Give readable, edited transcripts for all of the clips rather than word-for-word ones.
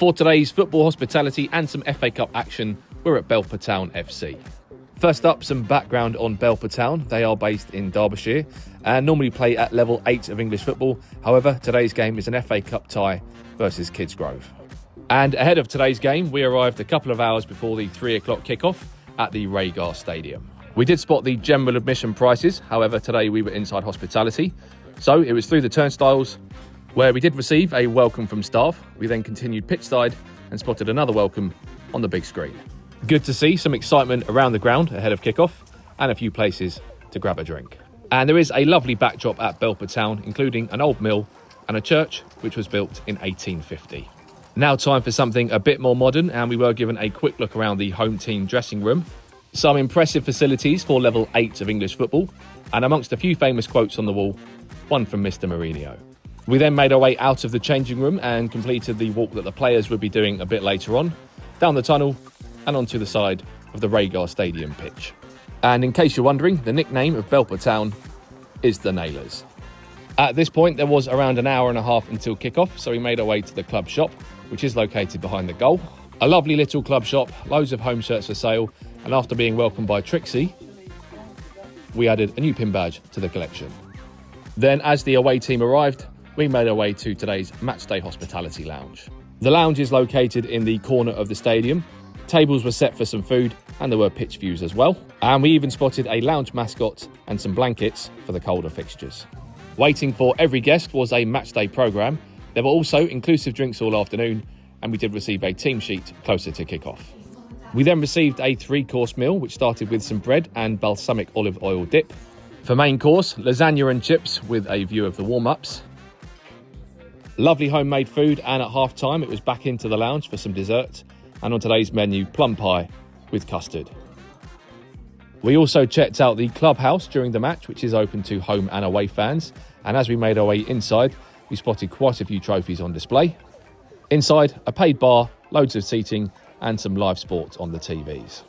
For today's football hospitality and some FA Cup action, we're at Belper Town FC. First up, some background on Belper Town. They are based in Derbyshire and normally play at level 8 of English football. However, today's game is an FA Cup tie versus Kidsgrove. And ahead of today's game, we arrived a couple of hours before the 3 o'clock kickoff at the Rhagar Stadium. We did spot the general admission prices. However, today we were inside hospitality. So it was through the turnstiles where we did receive a welcome from staff. We then continued pitch side and spotted another welcome on the big screen. Good to see some excitement around the ground ahead of kickoff and a few places to grab a drink. And there is a lovely backdrop at Belper Town, including an old mill and a church which was built in 1850. Now time for something a bit more modern, and we were given a quick look around the home team dressing room. Some impressive facilities for level 8 of English football, and amongst a few famous quotes on the wall, one from Mr. Mourinho. We then made our way out of the changing room and completed the walk that the players would be doing a bit later on, down the tunnel and onto the side of the Rhagar Stadium pitch. And in case you're wondering, the nickname of Belper Town is the Nailers. At this point, there was around an hour and a half until kickoff, so we made our way to the club shop, which is located behind the goal. A lovely little club shop, loads of home shirts for sale, and after being welcomed by Trixie, we added a new pin badge to the collection. Then, as the away team arrived, we made our way to today's matchday hospitality lounge. The lounge is located in the corner of the stadium. Tables were set for some food, and there were pitch views as well. And we even spotted a lounge mascot and some blankets for the colder fixtures. Waiting for every guest was a matchday programme. There were also inclusive drinks all afternoon, and we did receive a team sheet closer to kick-off. We then received a 3-course meal, which started with some bread and balsamic olive oil dip. For main course, lasagna and chips with a view of the warm-ups. Lovely homemade food, and at half-time it was back into the lounge for some dessert. And on today's menu, plum pie with custard. We also checked out the Clubhouse during the match, which is open to home and away fans. And as we made our way inside, we spotted quite a few trophies on display. Inside, a paid bar, loads of seating, and some live sports on the TVs.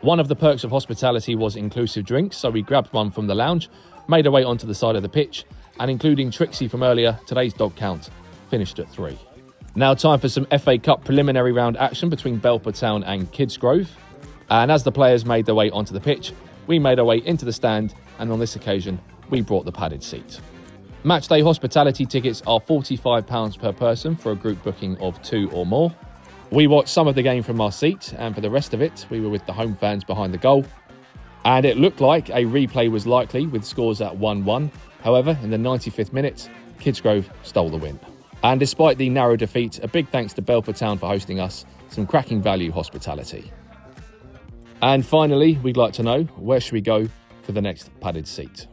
One of the perks of hospitality was inclusive drinks, so we grabbed one from the lounge, made our way onto the side of the pitch, and including Trixie from earlier, today's dog count finished at 3. Now time for some FA Cup preliminary round action between Belper Town and Kidsgrove. And as the players made their way onto the pitch, we made our way into the stand, and on this occasion, we brought the padded seat. Matchday hospitality tickets are £45 per person for a group booking of 2 or more. We watched some of the game from our seat, and for the rest of it, we were with the home fans behind the goal. And it looked like a replay was likely with scores at 1-1. However, in the 95th minute, Kidsgrove stole the win. And despite the narrow defeat, a big thanks to Belper Town for hosting us, some cracking value hospitality. And finally, we'd like to know, where should we go for the next padded seat?